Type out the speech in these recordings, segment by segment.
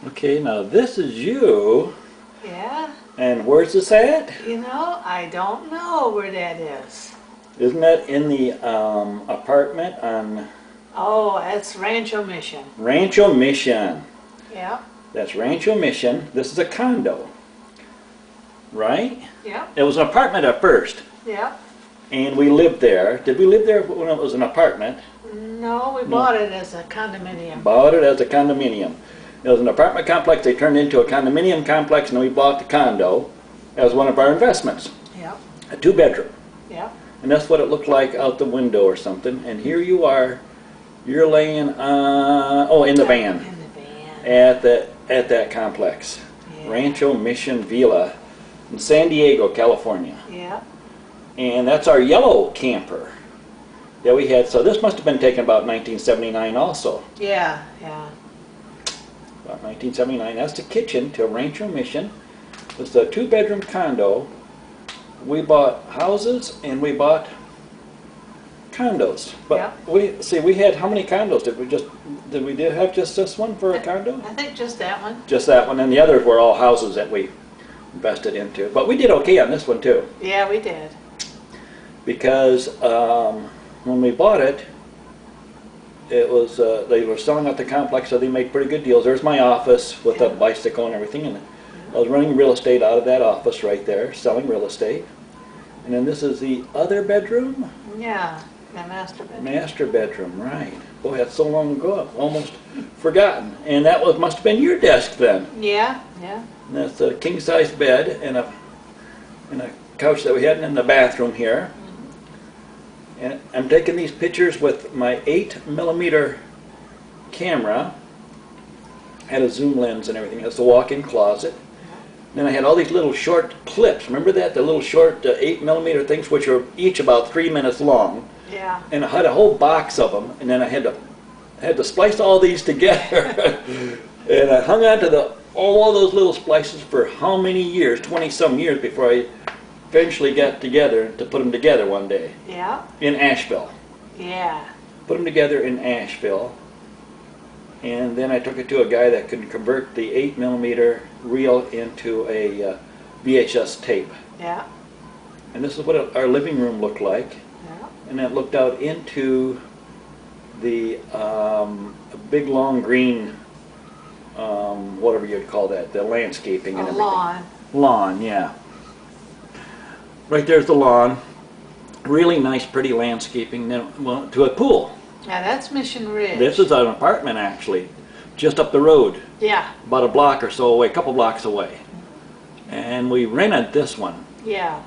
Okay, now this is you. Yeah, And where's this at? I don't know where that is. Isn't that in the apartment on Oh, that's Rancho Mission. Rancho Mission? Yeah, That's Rancho Mission. This is a condo, right? yeah, It was an apartment at first, yeah. and we lived there. Did we live there when it was an apartment? No, we bought it as a condominium. Bought it as a condominium. It was an apartment complex. They turned into a condominium complex, and we bought the condo as one of our investments. Yeah, A two-bedroom. yeah, And that's what it looked like out the window or something. And here you are, you're laying in the van in the van. at that complex. Yeah. Rancho Mission Villa in San Diego, California. Yeah, And that's our yellow camper that we had. So this must have been taken about 1979 also. yeah, yeah. About 1979. That's the kitchen to Rancho Mission. It's a two-bedroom condo. We bought houses and we bought condos. But Yeah. we had how many condos? Did we have just this one for a condo? I think just that one. Just that one, and the others were all houses that we invested into. But we did okay on this one too, Yeah, we did. because when we bought it, it was they were selling out the complex, so they made pretty good deals. There's my office with a bicycle and everything, and I was running real estate out of that office right there, selling real estate. And then this is the other bedroom, Yeah, the master bedroom. master bedroom, right? Boy, that's so long ago, I've almost forgotten. And that must have been your desk then. Yeah, yeah. And that's a king-size bed and a couch that we had in the bathroom here. And I'm taking these pictures with my 8mm camera. Had a zoom lens and everything. That's the walk-in closet. Then I had all these little short clips. Remember that? The little short 8mm things, which are each about 3 minutes long. Yeah. And I had a whole box of them. And then I had to splice all these together. And I hung on to all those little splices for how many years? 20-some years before I eventually got together to put them together one day. Yeah. In Asheville. Yeah. Put them together in Asheville. And then I took it to a guy that could convert the 8mm reel into a VHS tape. Yeah. And this is what our living room looked like. Yeah. And it looked out into the big long green, whatever you'd call that, the landscaping and A everything. lawn. Lawn, yeah. Right there's the lawn. Really nice, pretty landscaping. Then well, to a pool. Yeah, that's Mission Ridge. This is an apartment actually, just up the road, Yeah. about a block or so away, a couple blocks away. And we rented this one. Yeah.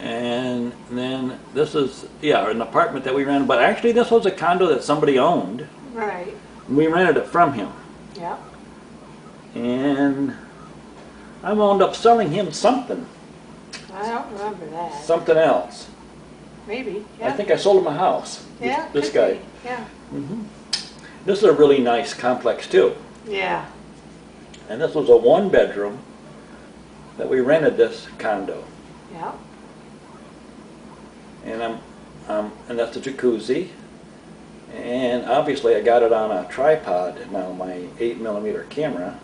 And then this is, yeah, an apartment that we rented, but actually this was a condo that somebody owned. Right. We rented it from him. Yeah. And I wound up selling him something, I don't remember that. something else. Maybe. Yeah. I think I sold him a house. Yeah. This could guy. be. Yeah. This is a really nice complex too. Yeah. And this was a one-bedroom that we rented this condo. Yeah. And and that's a jacuzzi. And obviously I got it on a tripod now, my 8mm camera.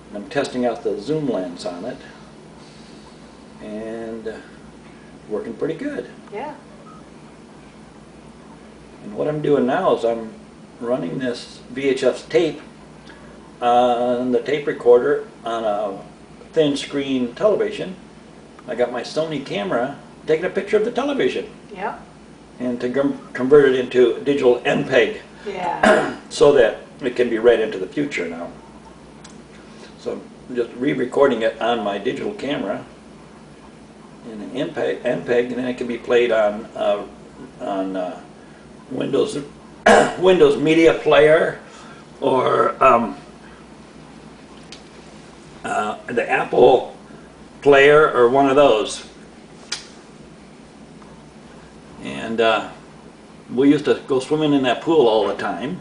And I'm testing out the zoom lens on it. And working pretty good. Yeah. And what I'm doing now is I'm running this VHS tape on the tape recorder on a thin screen television. I got my Sony camera taking a picture of the television Yeah. and to convert it into digital MPEG Yeah. so that it can be read into the future now. So I'm just re-recording it on my digital camera in an MPEG, and then it can be played on Windows Windows Media Player or the Apple Player or one of those. And we used to go swimming in that pool all the time.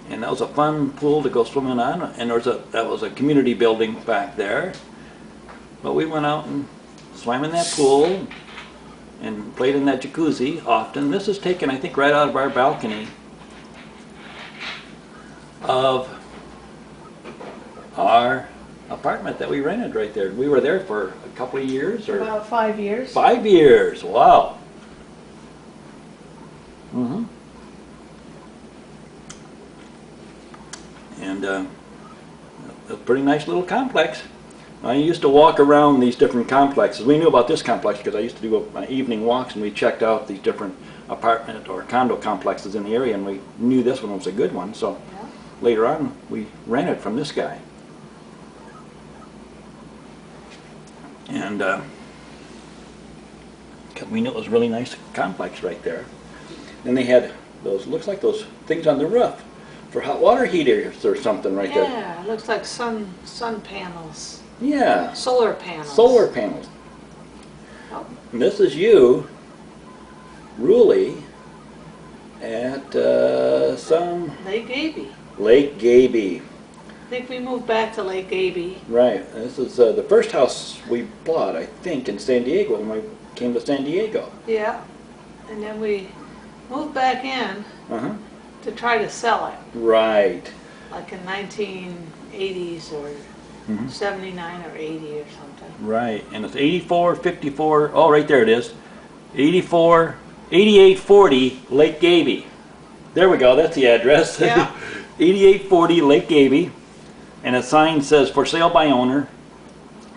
And that was a fun pool to go swimming on. And that was a community building back there. But we went out and swam in that pool and played in that jacuzzi often. This is taken, I think, right out of our balcony of our apartment that we rented right there. We were there for a couple of years, or About 5 years. 5 years. Wow. And a pretty nice little complex. I used to walk around these different complexes. We knew about this complex because I used to do evening walks, and we checked out these different apartment or condo complexes in the area, and we knew this one was a good one. So Yeah. later on, we rented from this guy. And 'cause we knew it was a really nice complex right there. And they had those, looks like those things on the roof for hot water heaters or something right there. Yeah, looks like sun panels, Yeah, solar panels. solar panels. Oh. And this is you, really, at some Lake Gaby. Lake Gaby. I think we moved back to Lake Gaby. Right. This is the first house we bought, I think, in San Diego when we came to San Diego. Yeah. And then we moved back in Uh-huh. to try to sell it, Right. like in 1980s or Mhm. 79 or 80 or something. Right. And it's 8454. Oh, right there it is. 8840 Lake Gaby. There we go. That's the address. Yeah. 8840 Lake Gaby. And a sign says for sale by owner.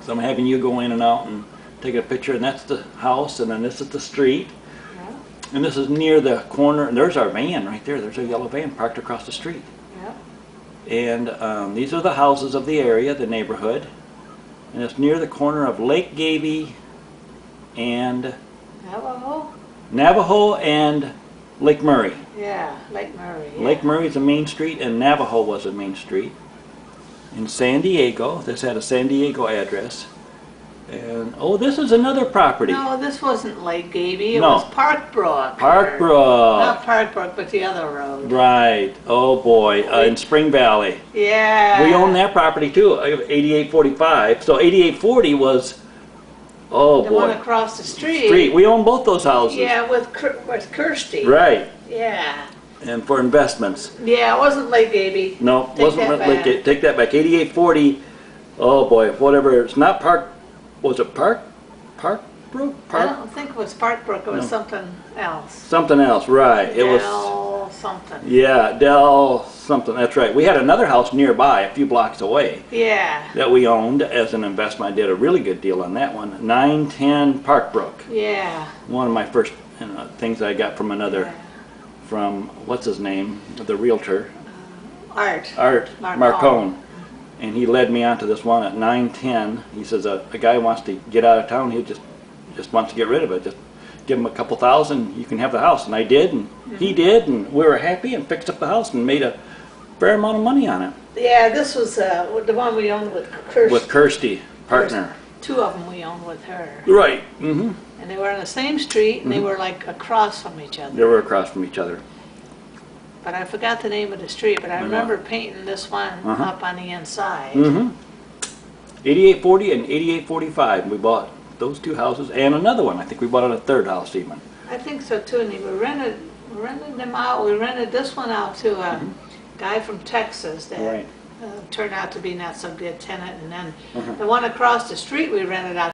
So I'm having you go in and out and take a picture, and that's the house, and then this is the street. Yeah. And this is near the corner, and there's our van right there. There's a yellow van parked across the street. Yeah. And these are the houses of the area, the neighborhood. And it's near the corner of Lake Gaby and Navajo and Lake Murray. Yeah, Lake Murray. Yeah. Lake Murray is a main street, and Navajo was a main street. In San Diego, this had a San Diego address. And, oh, this is another property. No, this wasn't Lake Gaby. It No. was Parkbrook. Parkbrook. Not Parkbrook, but the other road. Right. Oh, boy. In Spring Valley. Yeah. We own that property, too, 8845. So 8840 was, oh, The boy. one across the street. We own both those houses. Yeah, with Kirsty. Right. Yeah. And for investments. Yeah, it wasn't Lake Gaby. No, Take wasn't that like back. take that back. 8840. Oh boy, whatever. It's not Park. Was it Parkbrook? I Park. don't think it was Parkbrook. It was No. something else. Something else, right? It was. Del something. Yeah, Dell something. That's right. We had another house nearby, a few blocks away, Yeah. that we owned as an investment. I did a really good deal on that one. 910 Parkbrook. Yeah. One of my first things I got from another, Yeah. from what's his name, the realtor. Art. Art Marcone. Marcone. And he led me onto this one at 910. He says a guy wants to get out of town. He just wants to get rid of it. Just give him a couple thousand. You can have the house. And I did, and he did, and we were happy and fixed up the house and made a fair amount of money on it. Yeah, this was the one we owned with Kirsty. With Kirsty, partner. Two of them we owned with her. Right. Mm-hmm. And they were on the same street, and they were like across from each other. They were across from each other. But I forgot the name of the street, but I know. remember painting this one Uh-huh. up on the inside. Mm-hmm. 8840 and 8845. We bought those two houses and another one. I think we bought a third house even. I think so too, and we rented them out. We rented this one out to a guy from Texas that Right. turned out to be not so good tenant, and then Uh-huh. the one across the street we rented out